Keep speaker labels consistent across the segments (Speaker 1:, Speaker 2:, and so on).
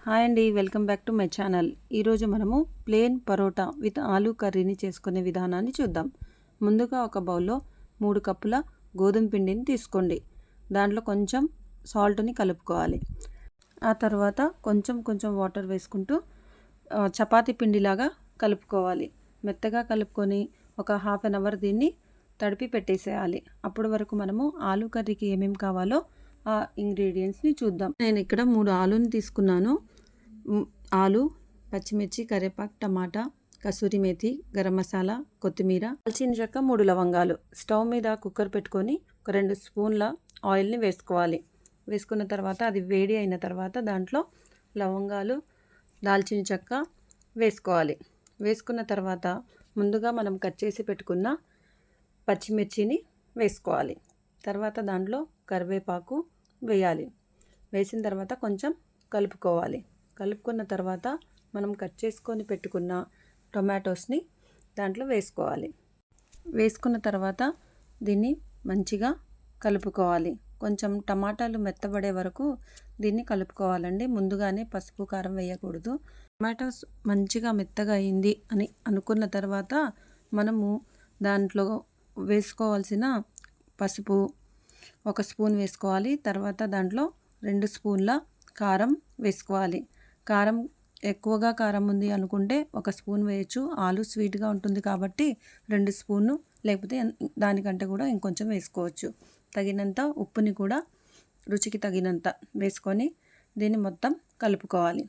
Speaker 1: Hi అండి, welcome back to my channel. ఈరోజు మనము ప్లేన్ పరోటా విత్ ఆలూ కర్రీని చేసుకునే విధానాన్ని చూద్దాం. ముందుగా ఒక బౌల్లో 3 కప్పుల గోధుమ పిండిని తీసుకోండి. దాంట్లో కొంచెం సాల్ట్ని కలుపుకోవాలి. ఆ తర్వాత కొంచెం వాటర్ వేసుకుంటూ చపాతీ పిండిలాగా కలుపుకోవాలి. మెత్తగా కలుపుకొని ఒక హాఫ్ అన్ అవర్ దీన్ని తడిపి పెట్టేసేయాలి. అప్పటి వరకు మనము ఆలూ కర్రీకి ఏమేమి కావాలో ఆ ఇంగ్రీడియంట్స్ని చూద్దాం. నేను ఇక్కడ 3 ఆలూని తీసుకున్నాను. ఆలు, పచ్చిమిర్చి, కరివేపాకు, టమాటా, కసూరి మేథి, గరం మసాలా, కొత్తిమీర, దాల్చిన చెక్క, 3 లవంగాలు. స్టవ్ మీద కుక్కర్ పెట్టుకొని ఒక 2 స్పూన్ల ఆయిల్ని వేసుకోవాలి. వేసుకున్న తర్వాత అది వేడి అయిన తర్వాత దాంట్లో లవంగాలు, దాల్చిన చెక్క వేసుకోవాలి. వేసుకున్న తర్వాత ముందుగా మనం కట్ చేసి పెట్టుకున్న పచ్చిమిర్చిని వేసుకోవాలి. తర్వాత దాంట్లో కరివేపాకు వేయాలి. వేసిన తర్వాత కొంచెం కలుపుకోవాలి. కలుపుకున్న తర్వాత మనం కట్ చేసుకొని పెట్టుకున్న టొమాటోస్ని దాంట్లో వేసుకోవాలి. వేసుకున్న తర్వాత దీన్ని మంచిగా కలుపుకోవాలి. కొంచెం టమాటాలు మెత్తబడే వరకు దీన్ని కలుపుకోవాలండి. ముందుగానే పసుపు, కారం వేయకూడదు. టమాటోస్ మంచిగా మెత్తగా అయింది అని అనుకున్న తర్వాత మనము దాంట్లో వేసుకోవాల్సిన పసుపు 1 స్పూన్ వేసుకోవాలి. తర్వాత దాంట్లో 2 స్పూన్ల కారం వేసుకోవాలి. కారం ఎక్కువగా కారం ఉంది అనుకుంటే 1 స్పూన్ వేయచ్చు. ఆలు స్వీట్గా ఉంటుంది కాబట్టి 2 స్పూన్లు, లేకపోతే దానికంటే కూడా ఇంకొంచెం వేసుకోవచ్చు. తగినంత ఉప్పుని కూడా రుచికి తగినంత వేసుకొని దీన్ని మొత్తం కలుపుకోవాలి.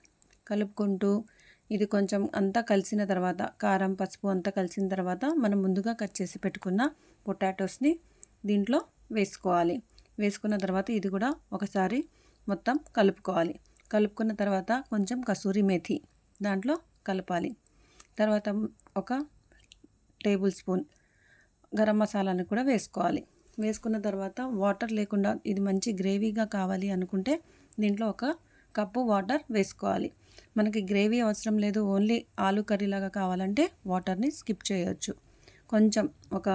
Speaker 1: కలుపుకుంటూ ఇది కొంచెం అంతా కలిసిన తర్వాత, కారం, పసుపు అంతా కలిసిన తర్వాత మనం ముందుగా కట్ చేసి పెట్టుకున్న పొటాటోస్ని దీంట్లో వేసుకోవాలి. వేసుకున్న తర్వాత ఇది కూడా ఒకసారి మొత్తం కలుపుకోవాలి. కలుపుకున్న తర్వాత కొంచెం కసూరి మేథి దాంట్లో కలపాలి. తర్వాత 1 టేబుల్ స్పూన్ గరం మసాలాని కూడా వేసుకోవాలి. వేసుకున్న తర్వాత వాటర్ లేకుండా ఇది మంచి గ్రేవీగా కావాలి అనుకుంటే దీంట్లో 1 కప్పు వాటర్ వేసుకోవాలి. మనకి గ్రేవీ అవసరం లేదు, ఓన్లీ ఆలూ కర్రీలాగా కావాలంటే వాటర్ని స్కిప్ చేయొచ్చు. కొంచెం ఒక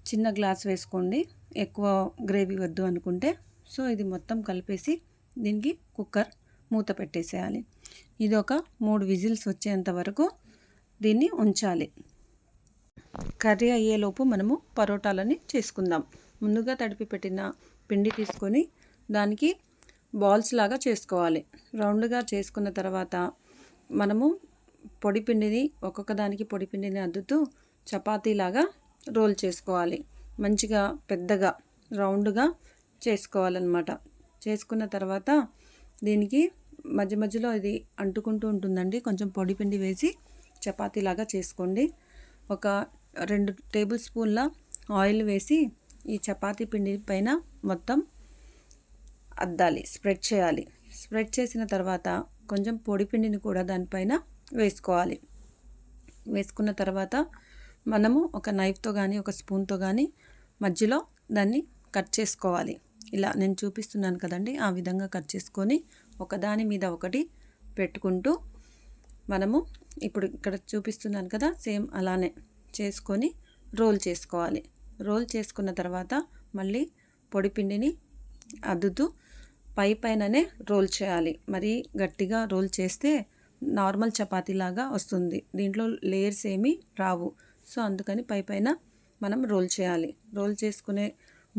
Speaker 1: చిన్న గ్లాస్ వేసుకోండి, ఎక్కువ గ్రేవీ వద్దు అనుకుంటే. సో ఇది మొత్తం కలిపేసి దీనికి కుక్కర్ మూత పెట్టేసేయాలి. ఇది ఒక 3 విజిల్స్ వచ్చేంత వరకు దీన్ని ఉంచాలి. కర్రీ అయ్యేలోపు మనము పరోటాలని చేసుకుందాం. ముందుగా తడిపి పెట్టిన పిండి తీసుకొని దానికి బాల్స్ లాగా చేసుకోవాలి. రౌండ్గా చేసుకున్న తర్వాత మనము పొడి పిండిని ఒక్కొక్క దానికి పొడి పిండిని అద్దుతూ చపాతీలాగా రోల్ చేసుకోవాలి. మంచిగా పెద్దగా రౌండ్గా చేసుకోవాలన్నమాట. చేసుకున్న తర్వాత దీనికి మధ్యలో ఇది అంటుకుంటూ ఉంటుందండి. కొంచెం పొడి పిండి వేసి చపాతీలాగా చేసుకోండి. ఒక 2 టేబుల్ స్పూన్ల ఆయిల్ వేసి ఈ చపాతీ పిండి పైన మొత్తం అద్దాలి, స్ప్రెడ్ చేయాలి. స్ప్రెడ్ చేసిన తర్వాత కొంచెం పొడి పిండిని కూడా దానిపైన వేసుకోవాలి. వేసుకున్న తర్వాత మనము ఒక నైఫ్తో కానీ ఒక స్పూన్తో కానీ మధ్యలో దాన్ని కట్ చేసుకోవాలి. ఇలా నేను చూపిస్తున్నాను కదండి, ఆ విధంగా కట్ చేసుకొని ఒకదాని మీద ఒకటి పెట్టుకుంటూ మనము ఇప్పుడు ఇక్కడ చూపిస్తున్నాను కదా, సేమ్ అలానే చేసుకొని రోల్ చేసుకోవాలి. రోల్ చేసుకున్న తర్వాత మళ్ళీ పొడి పిండిని అద్దుతూ పైననే రోల్ చేయాలి. మరీ గట్టిగా రోల్ చేస్తే నార్మల్ చపాతీలాగా వస్తుంది, దీంట్లో లేయర్స్ ఏమీ రావు. సో అందుకని పైన మనం రోల్ చేయాలి. రోల్ చేసుకునే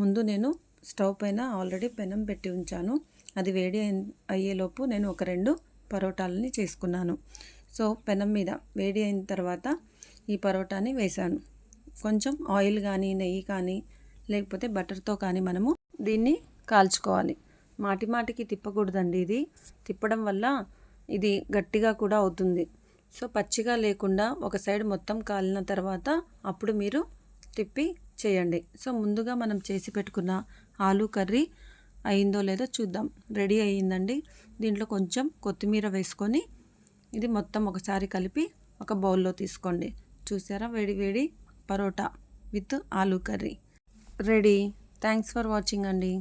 Speaker 1: ముందు నేను స్టవ్ పైన ఆల్రెడీ పెనం పెట్టి ఉంచాను. అది వేడి అయ్యేలోపు నేను ఒక 2 పరోటాలని చేసుకున్నాను. సో పెనం మీద వేడి అయిన తర్వాత ఈ పరోటాని వేశాను. కొంచెం ఆయిల్ కానీ నెయ్యి కానీ లేకపోతే బటర్తో కానీ మనము దీన్ని కాల్చుకోవాలి. మాటికి తిప్పకూడదండి. ఇది తిప్పడం వల్ల ఇది గట్టిగా కూడా అవుతుంది. సో పచ్చిగా లేకుండా ఒక సైడ్ మొత్తం కాలిన తర్వాత అప్పుడు మీరు తిప్పి చేయండి. సో ముందుగా మనం చేసి పెట్టుకున్న ఆలూ కర్రీ అయిందో లేదో చూద్దాం. రెడీ అయ్యిందండి. దీంట్లో కొంచెం కొత్తిమీర వేసుకొని ఇది మొత్తం ఒకసారి కలిపి ఒక బౌల్లో తీసుకోండి. చూసారా, వేడి parotta with aloo curry ready. Thanks for watching అండి.